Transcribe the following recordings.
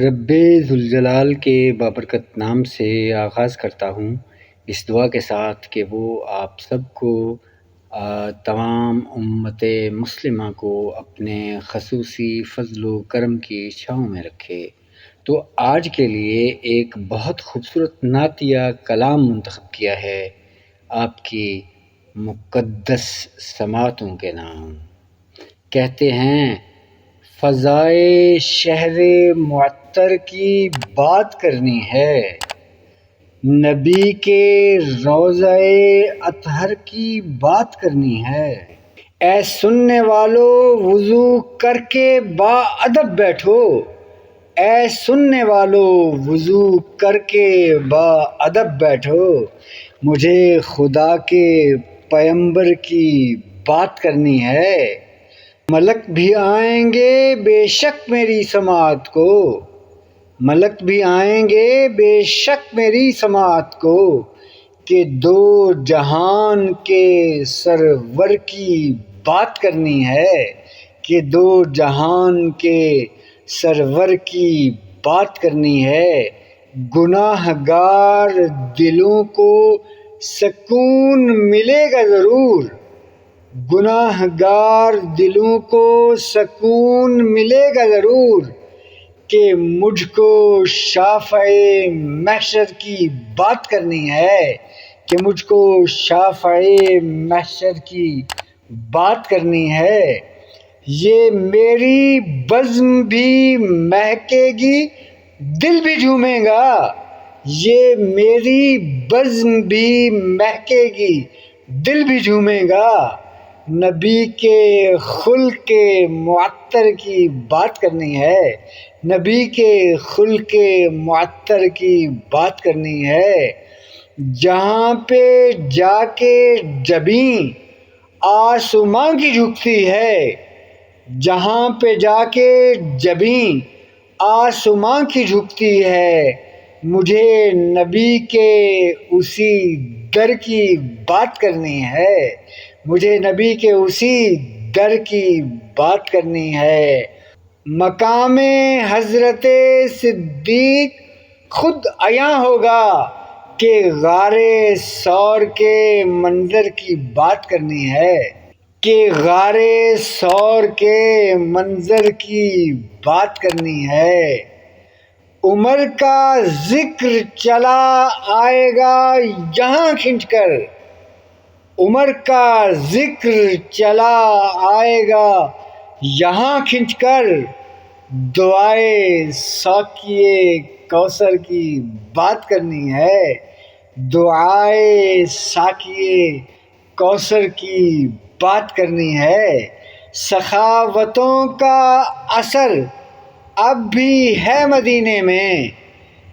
رب ذوالجلال کے بابرکت نام سے آغاز کرتا ہوں، اس دعا کے ساتھ کہ وہ آپ سب کو تمام امت مسلمہ کو اپنے خصوصی فضل و کرم کی چھاؤں میں رکھے۔ تو آج کے لیے ایک بہت خوبصورت نعتیہ کلام منتخب کیا ہے آپ کی مقدس سماعتوں کے نام۔ کہتے ہیں فضائے شہر معطر کی بات کرنی ہے، نبی کے روضہ اطہر کی بات کرنی ہے۔ اے سننے والو وضو کر کے با ادب بیٹھو، اے سننے والو وضو کر کے با ادب بیٹھو، مجھے خدا کے پیغمبر کی بات کرنی ہے۔ ملک بھی آئیں گے بے شک میری سماعت کو، ملک بھی آئیں گے بے شک میری سماعت کو، کہ دو جہان کے سرور کی بات کرنی ہے، کہ دو جہان کے سرور کی بات کرنی ہے۔ گناہ گار دلوں کو سکون ملے گا ضرور، گناہ گار دلوں کو سکون ملے گا ضرور، کہ مجھ کو شافع محشر کی بات کرنی ہے، کہ مجھ کو شافع محشر کی بات کرنی ہے۔ یہ میری بزم بھی مہکے گی دل بھی جھومے گا، یہ میری بزم بھی مہکے گی دل بھی جھومے گا، نبی کے خلق معطر کی بات کرنی ہے، نبی کے خلق معطر کی بات کرنی ہے۔ جہاں پہ جا کے جبیں آسماں کی جھکتی ہے، جہاں پہ جا کے جبیں آسماں کی جھکتی ہے، مجھے نبی کے اسی در کی بات کرنی ہے، مجھے نبی کے اسی در کی بات کرنی ہے۔ مقام حضرت صدیق خود عیاں ہوگا، کہ غار ثور کے منظر کی بات کرنی ہے، کہ غار ثور کے منظر کی بات کرنی ہے۔ عمر کا ذکر چلا آئے گا یہاں کھنچ کر، عمر کا ذکر چلا آئے گا یہاں کھنچ کر، دعائے ساقیِ کوثر کی بات کرنی ہے، دعائے ساقیِ کوثر کی بات کرنی ہے۔ سخاوتوں کا اثر اب بھی ہے مدینے میں،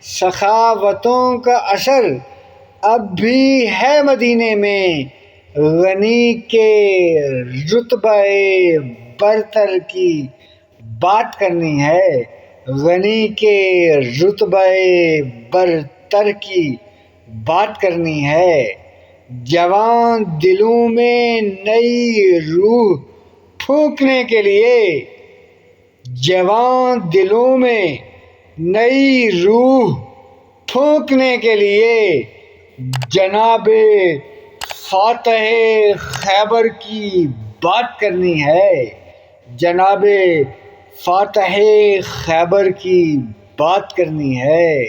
سخاوتوں کا اثر اب بھی ہے مدینے میں، غنی کے رتبہ برتر کی بات کرنی ہے، غنی کے رتبہ برتر کی بات کرنی ہے۔ جوان دلوں میں نئی روح پھونکنے کے لیے، جوان دلوں میں نئی روح پھونکنے کے لیے، جناب فاتح خیبر کی بات کرنی ہے، جناب فاتح خیبر کی بات کرنی ہے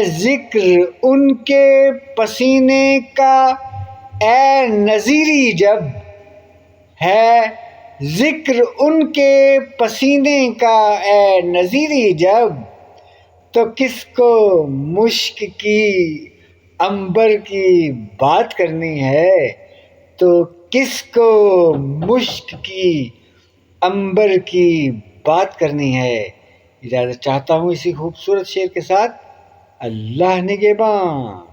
ذکر ان کے پسینے کا اے نذیری جب، ہے ذکر ان کے پسینے کا اے نذیری جب، تو کس کو مشک کی عنبر کی بات کرنی ہے، تو کس کو مشک کی عنبر کی بات کرنی ہے۔ اجازت چاہتا ہوں اسی خوبصورت شعر کے ساتھ۔ اللہ نگہباں۔